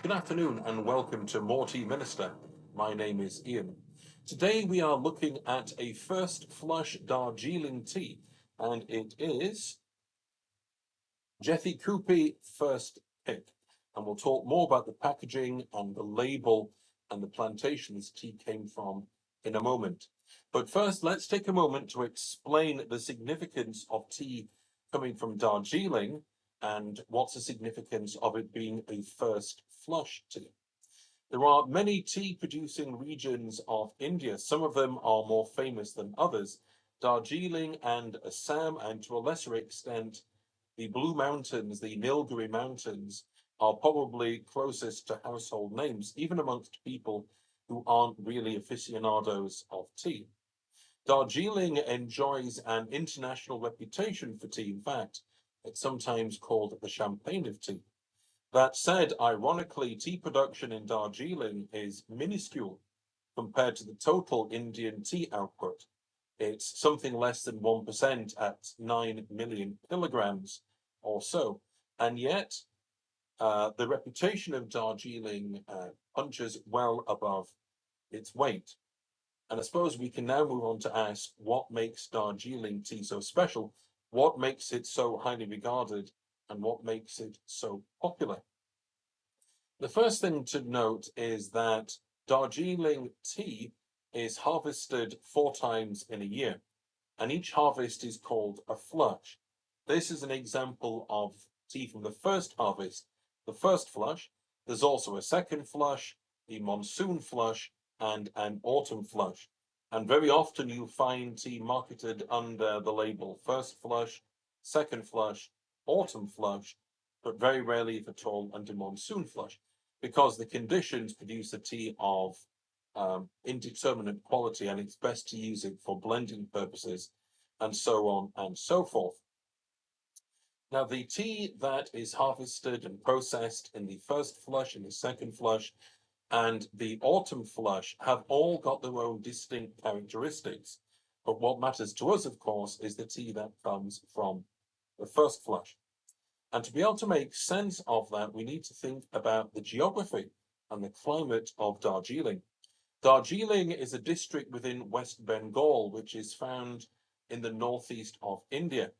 Good afternoon and welcome to More Tea Minister. My name is Ian. Today we are looking at a first flush Darjeeling tea, and it is Jethikupi First Pick. And we'll talk more about the packaging and the label and the plantation this tea came from in a moment. But first, let's take a moment to explain the significance of tea coming from Darjeeling and what's the significance of it being a first flush tea. There are many tea producing regions of India. Some of them are more famous than others. Darjeeling and Assam, and to a lesser extent, the Blue Mountains, the Nilgiri Mountains, are probably closest to household names, even amongst people who aren't really aficionados of tea. Darjeeling enjoys an international reputation for tea. In fact, it's sometimes called the champagne of tea. That said, ironically, tea production in Darjeeling is minuscule compared to the total Indian tea output. It's something less than 1% at 9 million kilograms or so. And yet, the reputation of Darjeeling punches well above its weight. And I suppose we can now move on to ask what makes Darjeeling tea so special, what makes it so highly regarded, and what makes it so popular. The first thing to note is that Darjeeling tea is harvested 4 times in a year, and each harvest is called a flush. This is an example of tea from the first harvest, the first flush. There's also a second flush, a monsoon flush, and an autumn flush. And very often you'll find tea marketed under the label first flush, second flush, autumn flush, but very rarely, if at all, under monsoon flush, because the conditions produce a tea of indeterminate quality, and it's best to use it for blending purposes, and so on and so forth. Now, the tea that is harvested and processed in the first flush, in the second flush, and the autumn flush have all got their own distinct characteristics. But what matters to us, of course, is the tea that comes from the first flush. And to be able to make sense of that, we need to think about the geography and the climate of Darjeeling. Darjeeling is a district within West Bengal, which is found in the northeast of India.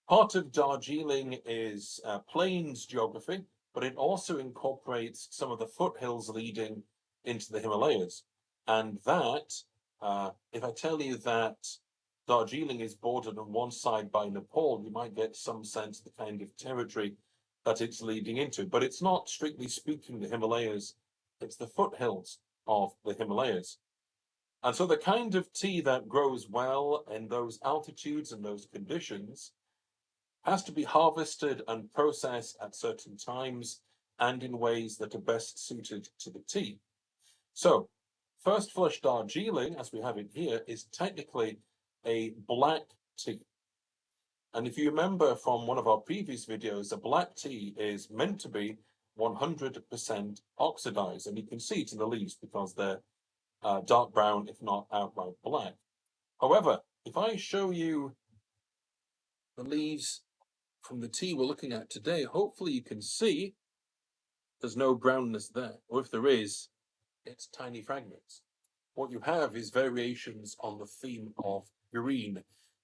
Part of Darjeeling is plains geography, but it also incorporates some of the foothills leading into the Himalayas. And that, if I tell you that Darjeeling is bordered on one side by Nepal, you might get some sense of the kind of territory that it's leading into. But it's not, strictly speaking, the Himalayas, it's the foothills of the Himalayas. And so the kind of tea that grows well in those altitudes and those conditions has to be harvested and processed at certain times and in ways that are best suited to the tea. So, first flush Darjeeling, as we have it here, is technically a black tea. And if you remember from one of our previous videos, a black tea is meant to be 100% oxidized. And you can see it in the leaves because they're dark brown, if not outright black. However, if I show you the leaves from the tea we're looking at today, hopefully you can see there's no brownness there. Or if there is, it's tiny fragments. What you have is variations on the theme of green.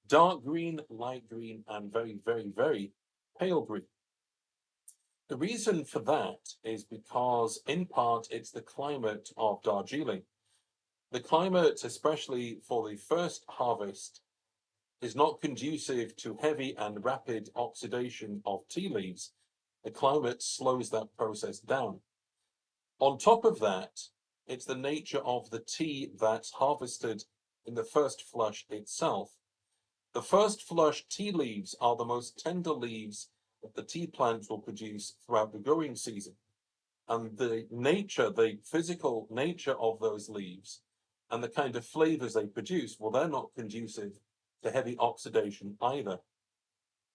Dark green, light green, and very, very, very pale green. The reason for that is because, in part, it's the climate of Darjeeling. The climate, especially for the first harvest, is not conducive to heavy and rapid oxidation of tea leaves. The climate slows that process down. On top of that, it's the nature of the tea that's harvested in the first flush itself. The first flush tea leaves are the most tender leaves that the tea plant will produce throughout the growing season. And the nature, the physical nature of those leaves and the kind of flavors they produce, well, they're not conducive to heavy oxidation either.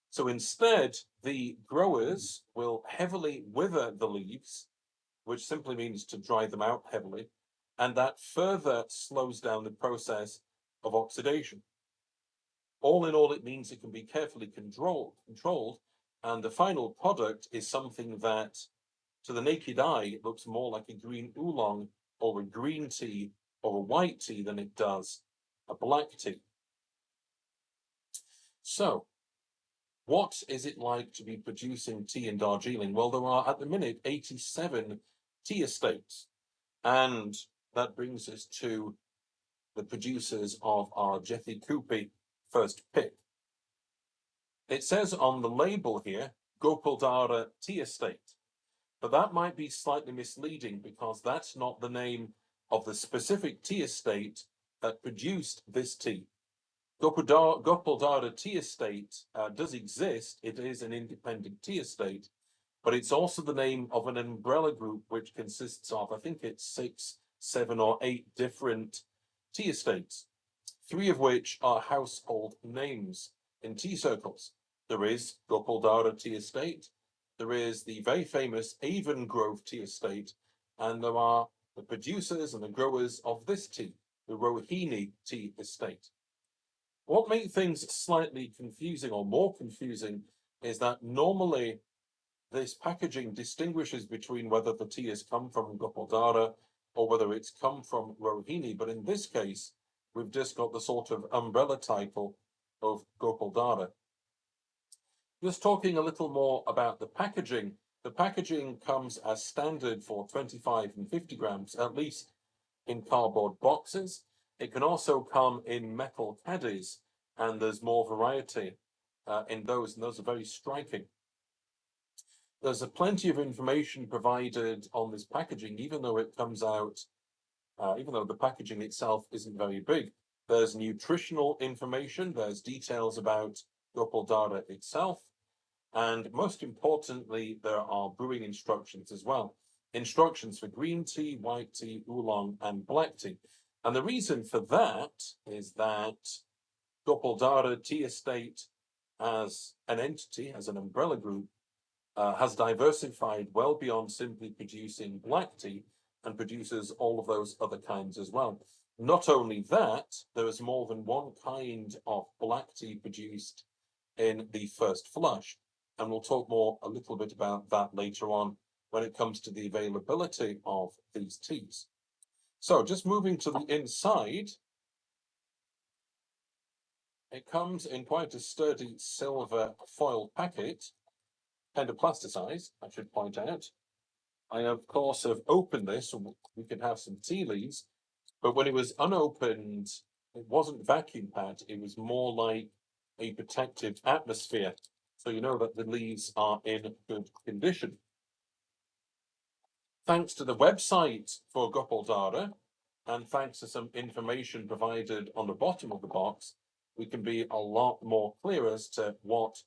So instead, the growers will heavily wither the leaves, which simply means to dry them out heavily, and that further slows down the process of oxidation. All in all, it means it can be carefully controlled, and the final product is something that, To the naked eye, it looks more like a green oolong or a green tea or a white tea than it does a black tea. So, what is it like to be producing tea in Darjeeling? Well, there are at the minute 87 tea estates, and that brings us to the producers of our Jethikupi first pick. It says on the label here, Gopaldara Tea Estate, but that might be slightly misleading because that's not the name of the specific tea estate that produced this tea. Gopaldara Tea Estate does exist. It is an independent tea estate, but it's also the name of an umbrella group which consists of, I think it's 6, 7, or 8 different tea estates, 3 of which are household names in tea circles. There is Gopaldara Tea Estate, there is the very famous Avon Grove Tea Estate, and there are the producers and the growers of this tea, the Rohini Tea Estate. What makes things slightly confusing or more confusing is that normally this packaging distinguishes between whether the tea has come from Gopaldara or whether it's come from Rohini, but in this case, we've just got the sort of umbrella title of Gopaldara. Just talking a little more about the packaging. The packaging comes as standard for 25 and 50 grams, at least in cardboard boxes. It can also come in metal caddies, and there's more variety in those, and those are very striking. There's plenty of information provided on this packaging, even though it comes out, even though the packaging itself isn't very big. There's nutritional information, there's details about Gopaldara itself, and most importantly, there are brewing instructions as well. Instructions for green tea, white tea, oolong, and black tea. And the reason for that is that Gopaldara Tea Estate as an entity, as an umbrella group, has diversified well beyond simply producing black tea and produces all of those other kinds as well. Not only that, there is more than one kind of black tea produced in the first flush, and we'll talk more a little bit about that later on when it comes to the availability of these teas. So just moving to the inside, it comes in quite a sturdy silver foil packet, kind of plasticized, I should point out. I, of course, have opened this so we can have some tea leaves, but when it was unopened, it wasn't vacuum packed, it was more like a protective atmosphere, so you know that the leaves are in good condition. Thanks to the website for Gopaldara, and thanks to some information provided on the bottom of the box, we can be a lot more clear as to what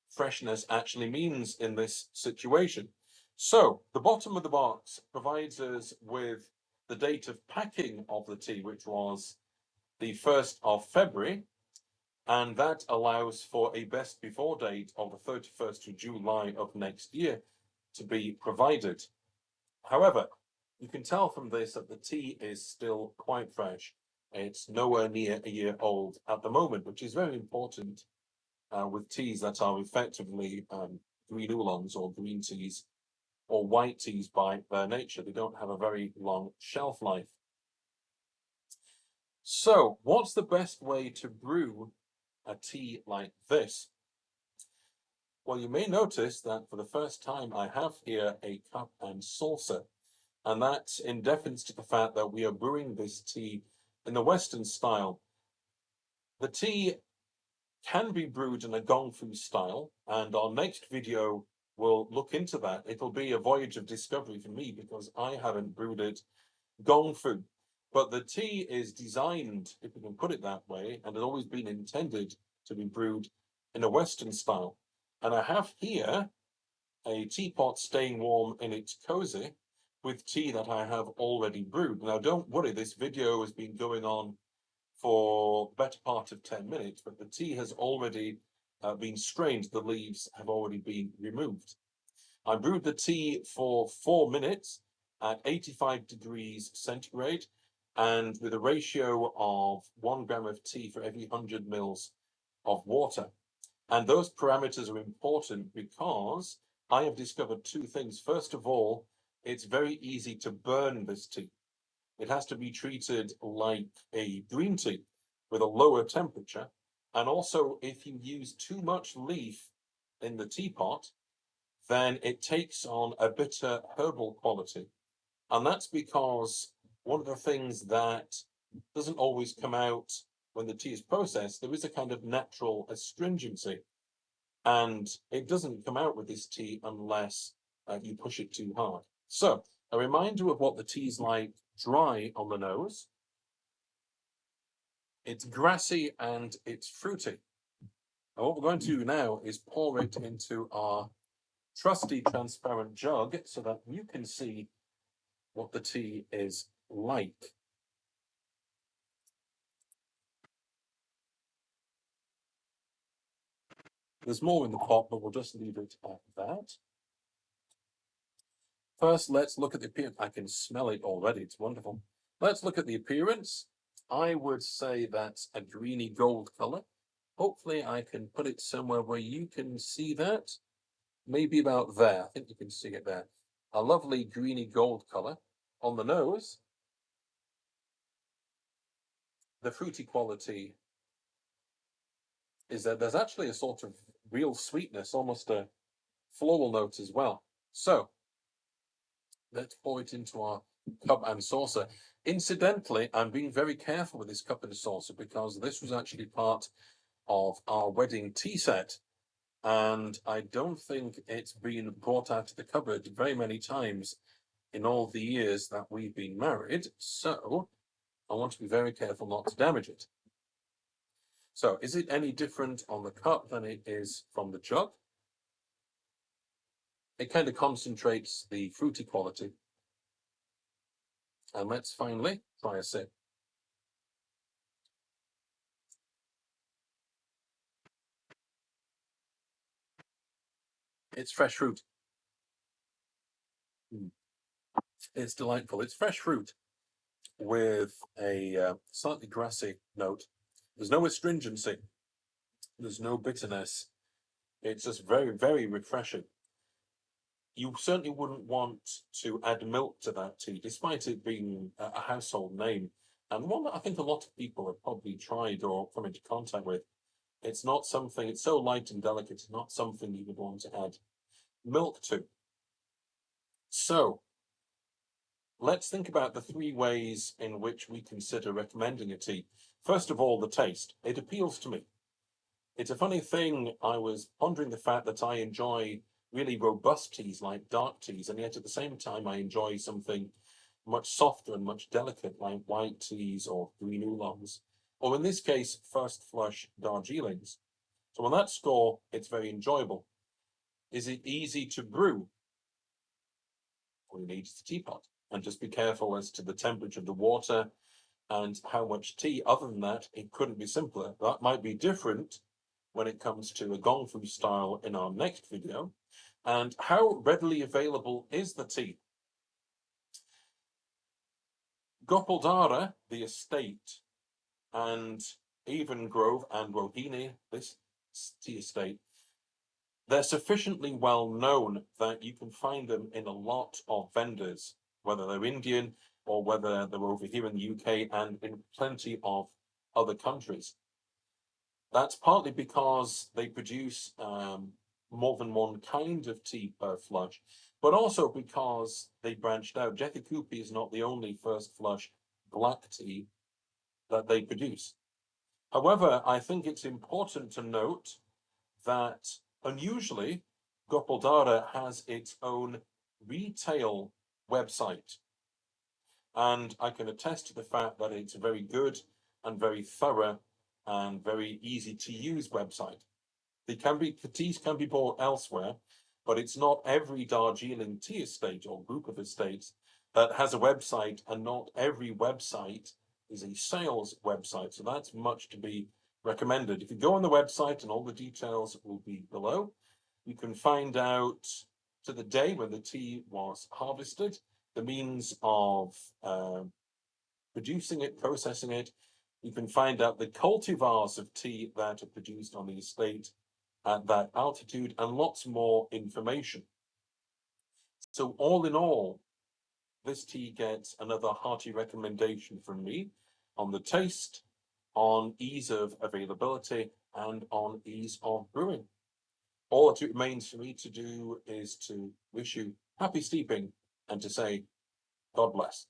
freshness actually means in this situation. So the bottom of the box provides us with the date of packing of the tea, which was the 1st of February, and that allows for a best before date of the 31st of July of next year to be provided. However, you can tell from this that the tea is still quite fresh. It's nowhere near a year old at the moment, which is very important with teas that are effectively green oolongs or green teas or white teas by their nature. They don't have a very long shelf life. So, what's the best way to brew a tea like this? Well, you may notice that for the first time I have here a cup and saucer, and that's in deference to the fact that we are brewing this tea in the Western style. The tea can be brewed in a gongfu style, and our next video will look into that. It'll be a voyage of discovery for me because I haven't brewed it gongfu. But the tea is designed, if we can put it that way, and has always been intended to be brewed in a Western style. And I have here a teapot staying warm in its cozy with tea that I have already brewed. Now, don't worry, this video has been going on for the better part of 10 minutes, but the tea has already been strained. The leaves have already been removed. I brewed the tea for 4 minutes at 85 degrees centigrade and with a ratio of 1 gram of tea for every 100 mils of water. And those parameters are important because I have discovered two things. First of all, it's very easy to burn this tea. It has to be treated like a green tea with a lower temperature. And also, if you use too much leaf in the teapot, then it takes on a bitter herbal quality. And that's because one of the things that doesn't always come out when the tea is processed, there is a kind of natural astringency. And it doesn't come out with this tea unless you push it too hard. So, a reminder of what the tea's like dry on the nose. It's grassy and it's fruity. And what we're going to do now is pour it into our trusty transparent jug so that you can see what the tea is like. There's more in the pot, but we'll just leave it at that. First, let's look at the appearance. I can smell it already. It's wonderful. Let's look at the appearance. I would say that's a greeny gold color. Hopefully I can put it somewhere where you can see that. Maybe about there. I think you can see it there. A lovely greeny gold color. On the nose, the fruity quality is that there's actually a sort of real sweetness, almost a floral note as well. So let's pour it into our cup and saucer. Incidentally, I'm being very careful with this cup and saucer because this was actually part of our wedding tea set. And I don't think it's been brought out of the cupboard very many times in all the years that we've been married. So I want to be very careful not to damage it. So is it any different on the cup than it is from the jug? It kind of concentrates the fruity quality. And let's finally try a sip. It's fresh fruit. It's delightful. It's fresh fruit with a slightly grassy note. There's no astringency. There's no bitterness. It's just very, very refreshing. You certainly wouldn't want to add milk to that tea, despite it being a household name, and one that I think a lot of people have probably tried or come into contact with. It's not something, it's so light and delicate, it's not something you would want to add milk to. So, let's think about the three ways in which we consider recommending a tea. First of all, the taste. It appeals to me. It's a funny thing, I was pondering the fact that I enjoy really robust teas like dark teas, and yet at the same time I enjoy something much softer and much delicate like white teas or green oolongs, or in this case, first flush Darjeelings. So on that score, it's very enjoyable. Is it easy to brew? All you need is the teapot, and just be careful as to the temperature of the water and how much tea. Other than that, it couldn't be simpler. That might be different when it comes to a gong fu style in our next video. And how readily available is the tea? Gopaldara, the estate, and Even Grove and Rohini, this tea estate, they're sufficiently well known that you can find them in a lot of vendors, whether they're Indian or whether they're over here in the UK and in plenty of other countries. That's partly because they produce more than one kind of tea per flush, but also because they branched out. Jethikupi is not the only first flush black tea that they produce. However, I think it's important to note that unusually, Gopaldara has its own retail website. And I can attest to the fact that it's a very good and very thorough and very easy to use website. The teas can be bought elsewhere, but it's not every Darjeeling tea estate or group of estates that has a website, and not every website is a sales website. So that's much to be recommended. If you go on the website, and all the details will be below, you can find out to the day when the tea was harvested, the means of producing it, processing it. You can find out the cultivars of tea that are produced on the estate at that altitude, and lots more information. So all in all, this tea gets another hearty recommendation from me on the taste, on ease of availability, and on ease of brewing. All that remains for me to do is to wish you happy steeping and to say, God bless.